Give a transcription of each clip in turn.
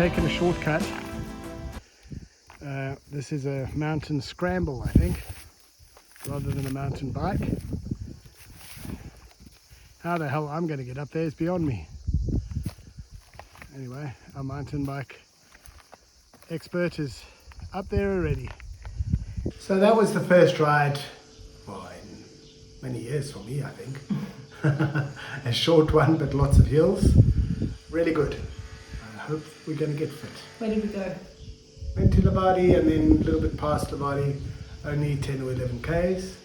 taken a shortcut. This is a mountain scramble, I think, rather than a mountain bike. How the hell I'm going to get up there is beyond me. Anyway, our mountain bike expert is up there already. So that was the first ride, well, in many years for me, I think. A short one, but lots of hills. Really good. I hope we're going to get fit. Where did we go? Went to Levadi and then a little bit past Levadi, only 10 or 11 k's.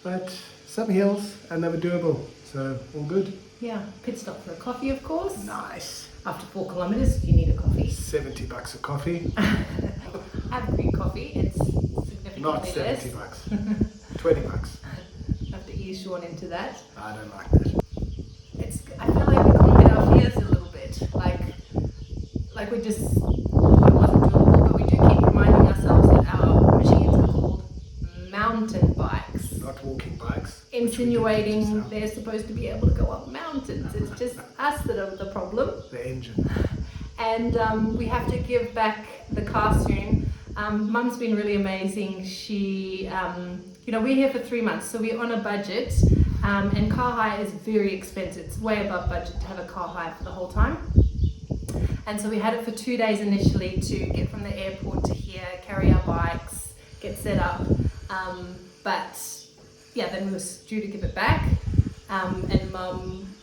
But some hills and they were doable, so all good. Yeah, pit stop for a coffee, of course. Nice. After 4 kilometers, you need a coffee. $70 a coffee. Have Greek coffee, it's significantly Not less. $70. $20. Have to ease Sean into that. I don't like that. I feel like we conquered our fears a little bit. Like we just thought it wasn't doable, but we do keep reminding ourselves that our machines are called mountain bikes. Not walking bikes. Insinuating they're supposed to be able to go up mountains. It's just us that are the problem. The engine. And we have to give back the car soon. Mum's been really amazing. She, we're here for 3 months, so we're on a budget. And car hire is very expensive. It's way above budget to have a car hire for the whole time. And so we had it for 2 days initially to get from the airport to here, carry our bikes, get set up. But yeah, then we were due to give it back. And Mum,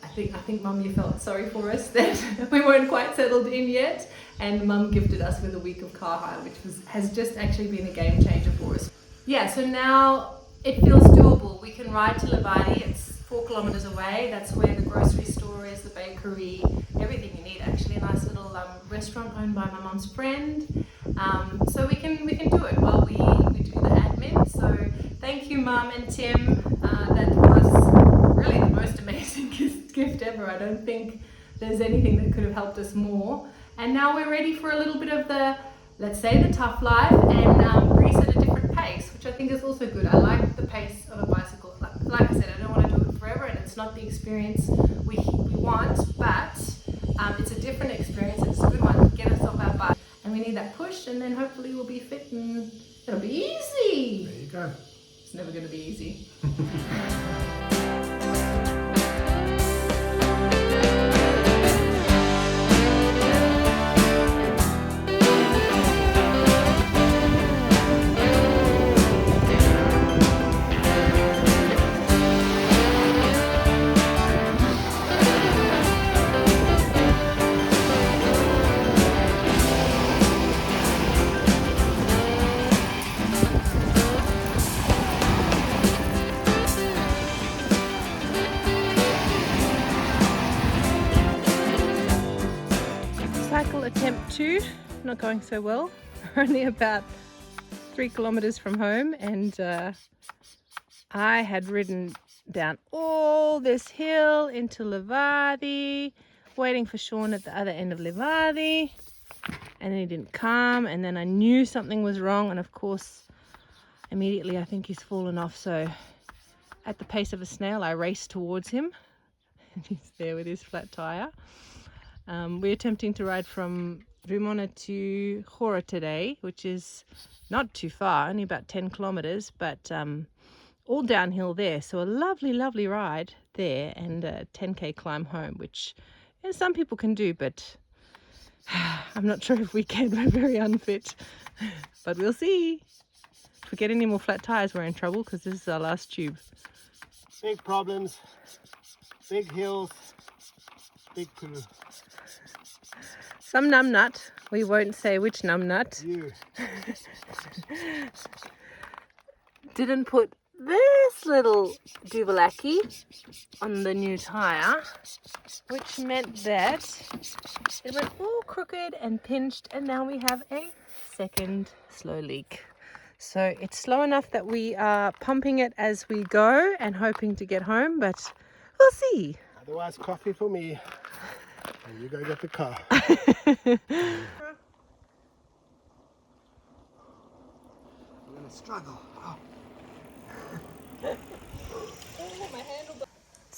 I think Mum, you felt sorry for us that we weren't quite settled in yet. And Mum gifted us with a week of car hire, which has just actually been a game changer for us. Yeah, so now it feels doable. We can ride to Levadi. It's 4 kilometers away. That's where the grocery store is, the bakery, everything you need actually. A nice little restaurant owned by my mum's friend. So we can do it while we do the admin. So thank you, Mum and Tim. That was really the most amazing gift ever. I don't think there's anything that could have helped us more. And now we're ready for a little bit of the, let's say, the tough life and race at a different pace, which I think is also good. I like the pace of a bicycle. Like I said, I don't want to do it forever, and it's not the experience we want, but it's a different experience. It's a good one to get us off our bike, and we need that push, and then hopefully we'll be fit and it'll be easy. There you go. It's never going to be easy. Cycle attempt 2, not going so well. We're only about 3 kilometers from home, and I had ridden down all this hill into Levadi, waiting for Sean at the other end of Levadi, and then he didn't come, and then I knew something was wrong, and of course immediately I think he's fallen off. So at the pace of a snail I raced towards him, and he's there with his flat tire. We're attempting to ride from Rumona to Hora today, which is not too far, only about 10 kilometers, but all downhill there. So a lovely, lovely ride there, and a 10k climb home, which some people can do, but I'm not sure if we can. We're very unfit, but we'll see. If we get any more flat tires, we're in trouble, because this is our last tube. Big problems, big hills, big poo. Some numbnut, we won't say which numbnut, You. didn't put this little Duvalaki on the new tire, which meant that it went all crooked and pinched, and now we have a second slow leak. So it's slow enough that we are pumping it as we go and hoping to get home, but we'll see. Otherwise, coffee for me. And you go get the car. I'm gonna struggle. Oh.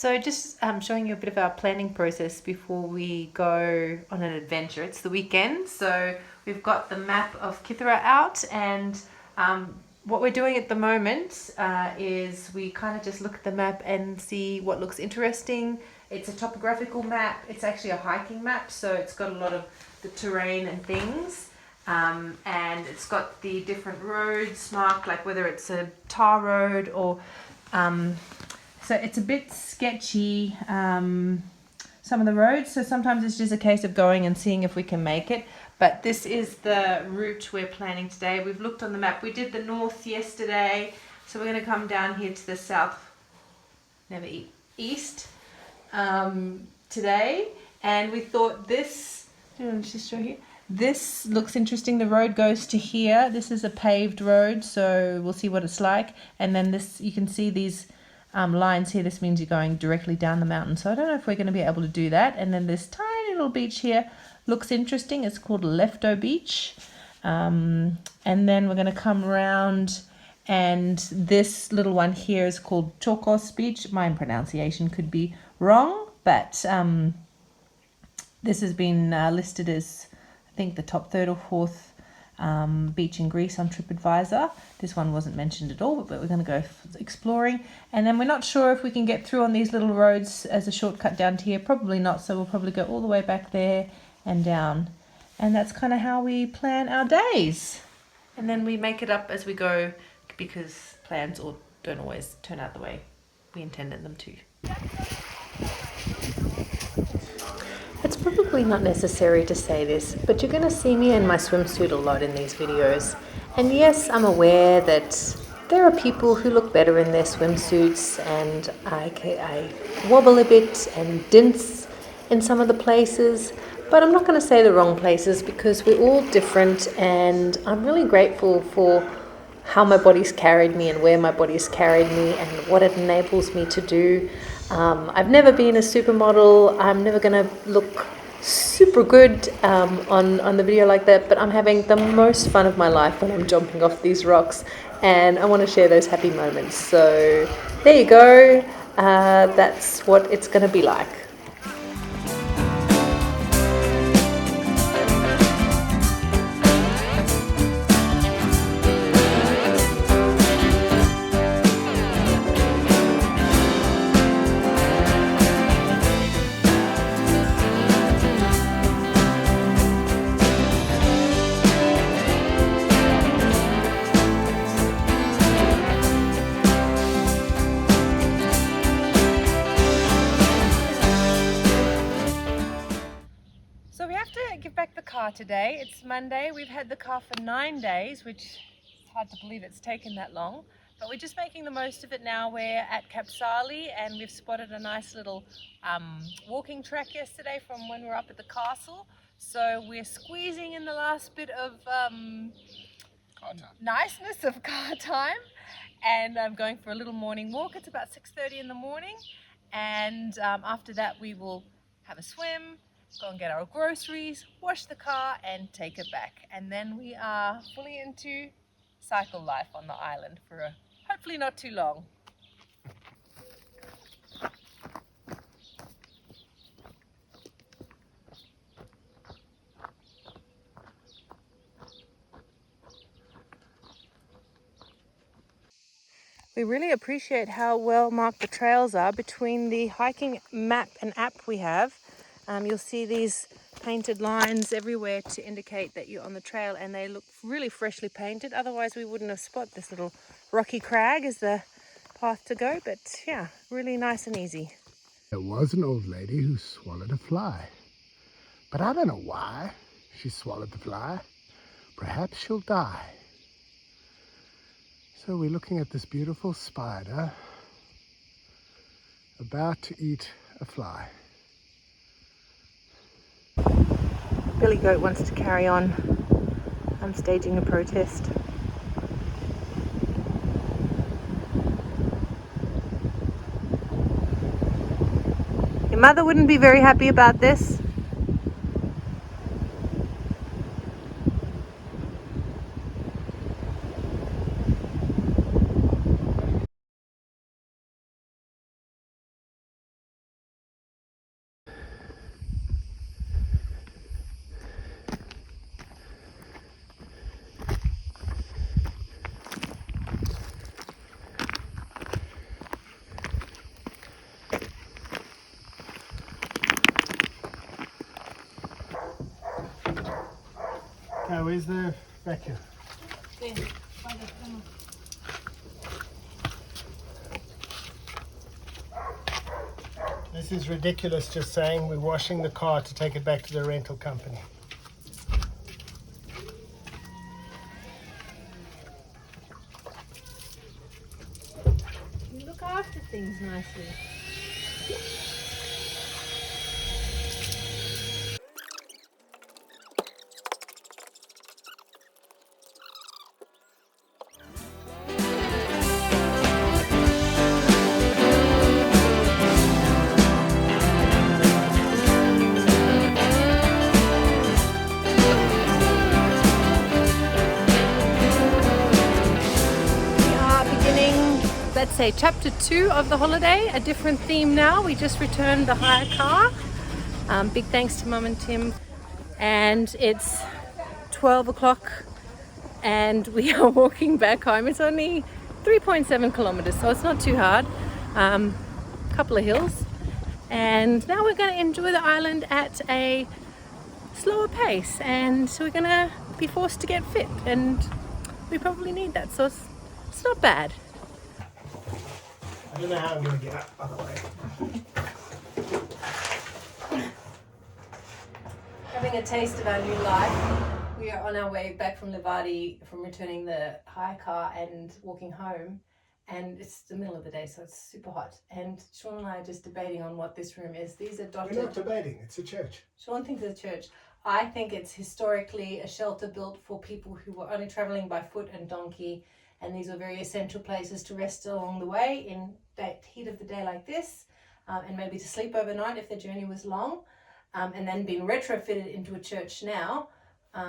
So just showing you a bit of our planning process before we go on an adventure. It's the weekend, so we've got the map of Kythera out, and what we're doing at the moment is we kind of just look at the map and see what looks interesting. It's a topographical map. It's actually a hiking map, so it's got a lot of the terrain and things. And it's got the different roads marked, like whether it's a tar road or so it's a bit sketchy, some of the roads. So sometimes it's just a case of going and seeing if we can make it. But this is the route we're planning today. We've looked on the map. We did the north yesterday. So we're going to come down here to the south, east today. And we thought this, just show here. This looks interesting. The road goes to here. This is a paved road, so we'll see what it's like. And then this, you can see these lines here. This means you're going directly down the mountain. So I don't know if we're going to be able to do that. And then this tiny little beach here looks interesting. It's called Lefto Beach. And then we're going to come around, and this little one here is called Chokos Beach. My pronunciation could be wrong, but this has been listed as, I think, the top third or fourth beach in Greece on TripAdvisor. This one wasn't mentioned at all, but we're going to go exploring. And then we're not sure if we can get through on these little roads as a shortcut down to here. Probably not, so we'll probably go all the way back there and down. And that's kind of how we plan our days. And then we make it up as we go, because plans don't always turn out the way we intended them to. It's probably not necessary to say this, but you're going to see me in my swimsuit a lot in these videos. And yes, I'm aware that there are people who look better in their swimsuits, and I wobble a bit and dince in some of the places, but I'm not going to say the wrong places, because we're all different, and I'm really grateful for how my body's carried me and where my body's carried me and what it enables me to do. I've never been a supermodel. I'm never going to look super good on the video like that, but I'm having the most fun of my life when I'm jumping off these rocks, and I want to share those happy moments. So there you go. That's what it's going to be like. So we have to give back the car today. It's Monday. We've had the car for 9 days, which is hard to believe it's taken that long. But we're just making the most of it now. We're at Kapsali, and we've spotted a nice little walking track yesterday from when we were up at the castle. So we're squeezing in the last bit of niceness of car time, and I'm going for a little morning walk. It's about 6:30 in the morning, and after that we will have a swim, go and get our groceries, wash the car and take it back, and then we are fully into cycle life on the island for hopefully not too long. We really appreciate how well marked the trails are between the hiking map and app we have. You'll see these painted lines everywhere to indicate that you're on the trail, and they look really freshly painted. Otherwise we wouldn't have spotted this little rocky crag as the path to go, but yeah, really nice and easy. There was an old lady who swallowed a fly, but I don't know why she swallowed the fly. Perhaps she'll die. So we're looking at this beautiful spider about to eat a fly. Billy Goat wants to carry on. I'm staging a protest. Your mother wouldn't be very happy about this. Okay, where's the vacuum? There. This is ridiculous, just saying we're washing the car to take it back to the rental company. You look after things nicely. Let's say chapter 2 of the holiday, a different theme now. We just returned the hire car. Big thanks to Mum and Tim. And it's 12 o'clock and we are walking back home. It's only 3.7 kilometers, so it's not too hard. Couple of hills. And now we're going to enjoy the island at a slower pace, and so we're going to be forced to get fit, and we probably need that, so it's not bad. I don't know how I'm going to get up, by the way. Having a taste of our new life, we are on our way back from Levadi from returning the hire car and walking home, and it's the middle of the day, so it's super hot, and Sean and I are just debating on what this room is. These are dotted. We're not debating, it's a church. Sean thinks it's a church. I think it's historically a shelter built for people who were only travelling by foot and donkey, and these were very essential places to rest along the way in the heat of the day like this, and maybe to sleep overnight if the journey was long, and then being retrofitted into a church now.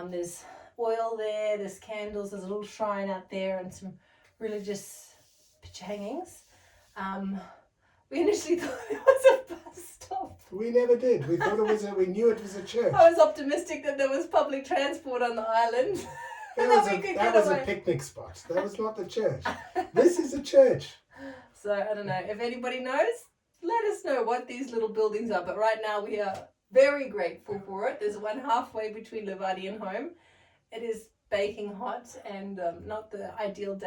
There's oil there, there's candles, there's a little shrine out there, and some religious picture hangings. We initially thought it was a bus stop. We never did. We thought it was we knew it was a church. I was optimistic that there was public transport on the island. That was a picnic spot. That was not the church. This is a church. So I don't know. If anybody knows, let us know what these little buildings are. But right now we are very grateful for it. There's one halfway between Levadi and home. It is baking hot and not the ideal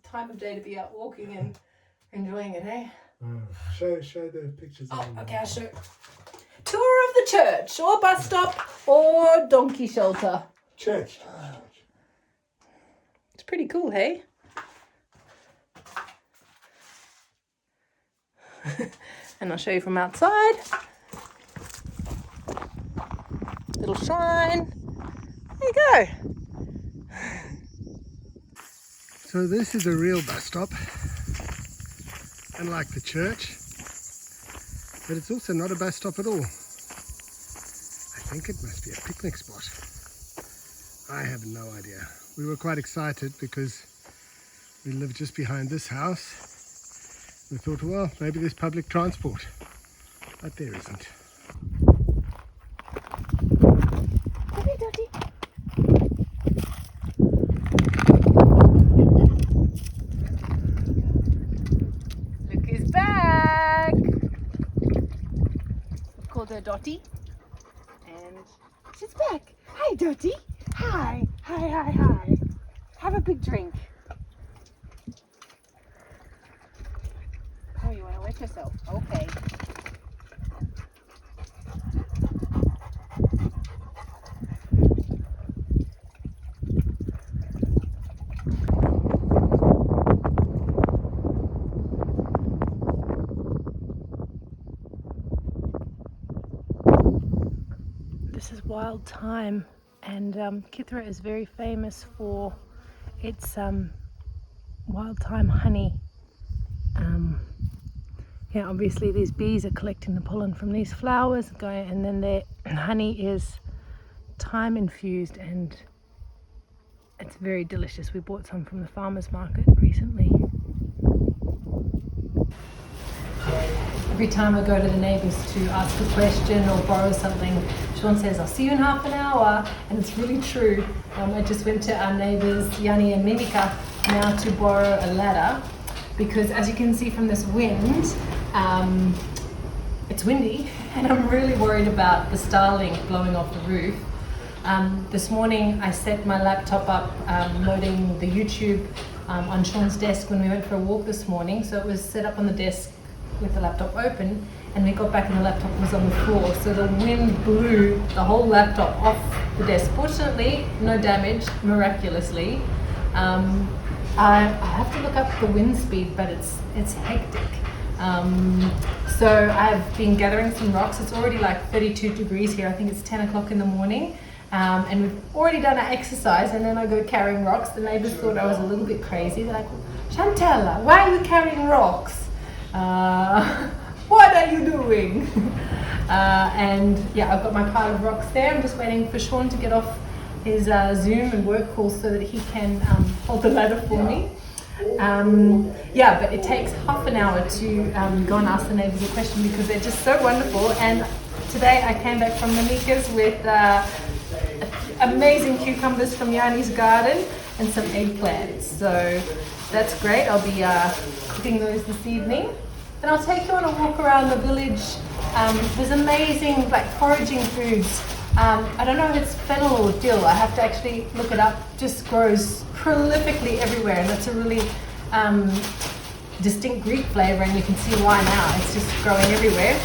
time of day to be out walking and enjoying it, eh? Show the pictures. Oh, okay, I'll show. Tour of the church, or bus stop, or donkey shelter. Church. It's pretty cool, hey? And I'll show you from outside. Little shrine. There you go. So this is a real bus stop, unlike the church, but it's also not a bus stop at all. I think it must be a picnic spot. I have no idea. We were quite excited because we live just behind this house. We thought, well, maybe there's public transport, but there isn't. Hey, Dotty. Look who's back. We've called her Dotty, and she's back. Hi, Dotty. Hi. Hi. Have a big drink. Oh, you want to wet yourself? Okay. This is wild thyme, and Kythera is very famous for its wild thyme honey. Yeah, obviously these bees are collecting the pollen from these flowers, and then their honey is thyme infused, and it's very delicious. We bought some from the farmer's market recently. Every time I go to the neighbours to ask a question or borrow something, Sean says, I'll see you in half an hour, and it's really true. I just went to our neighbours, Yanni and Mimika, now to borrow a ladder, because as you can see from this wind, it's windy, and I'm really worried about the starling blowing off the roof. This morning I set my laptop up loading the YouTube on Sean's desk when we went for a walk this morning. So it was set up on the desk with the laptop open, and we got back and the laptop was on the floor. So the wind blew the whole laptop off the desk. Fortunately, no damage, miraculously. I have to look up the wind speed, but it's hectic. So I've been gathering some rocks. It's already like 32 degrees here. I think it's 10 o'clock in the morning. And we've already done our exercise, and then I go carrying rocks. The neighbors thought I was a little bit crazy. They're like, Chantella, why are you carrying rocks? What are you doing? And yeah, I've got my pile of rocks there. I'm just waiting for Sean to get off his Zoom and work call so that he can hold the ladder for me. Yeah, but it takes half an hour to go and ask the neighbours a question because they're just so wonderful. And today I came back from Mamika's with amazing cucumbers from Yanni's garden and some eggplants. So that's great. I'll be cooking those this evening. And I'll take you on a walk around the village. There's amazing like foraging foods. I don't know if it's fennel or dill. I have to actually look it up. Just grows prolifically everywhere, and it's a really distinct Greek flavor, and you can see why now. It's just growing everywhere.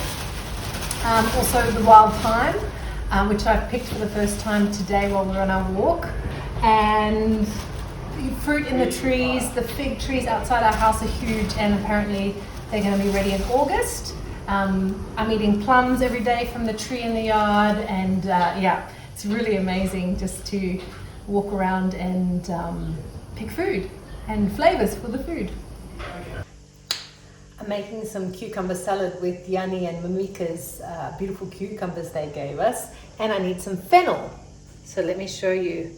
Also the wild thyme, which I picked for the first time today while we were on our walk. And fruit in the trees. The fig trees outside our house are huge, and apparently they're going to be ready in August. I'm eating plums every day from the tree in the yard, and yeah, it's really amazing just to walk around and pick food and flavors for the food. I'm making some cucumber salad with Yanni and Mamika's beautiful cucumbers they gave us, and I need some fennel. So let me show you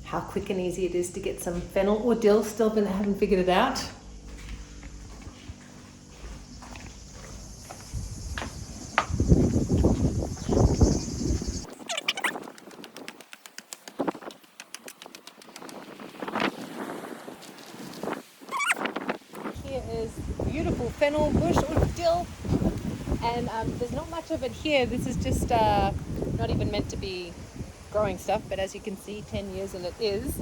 how quick and easy it is to get some fennel or dill, still but I haven't figured it out. Beautiful fennel bush or dill, and there's not much of it here. This is just not even meant to be growing stuff, but as you can see, 10 years and it is.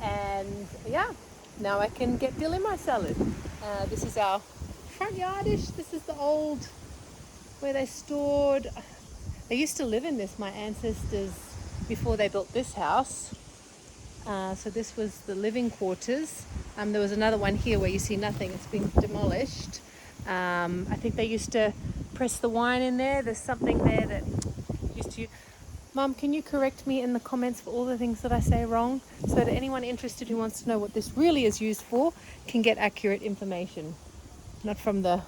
And yeah, now I can get dill in my salad. This is our front yardish. This is the old where they stored. They used to live in this, my ancestors, before they built this house. So this was the living quarters. There was another one here where you see nothing. It's been demolished. I think they used to press the wine in there. There's something there that used to... Mum, can you correct me in the comments for all the things that I say wrong, so that anyone interested who wants to know what this really is used for can get accurate information, not from the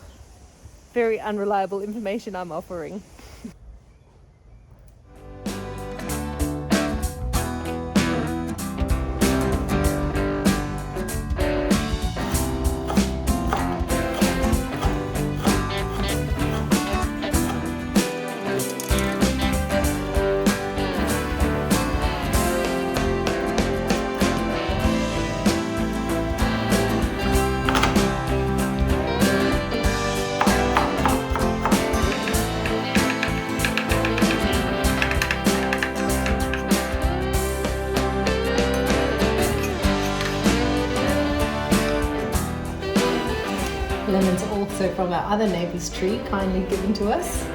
very unreliable information I'm offering. Lemons are also from our other neighbour's tree, kindly given to us.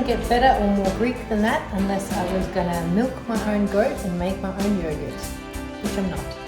Get better or more Greek than that unless I was gonna milk my own goat and make my own yogurt, which I'm not.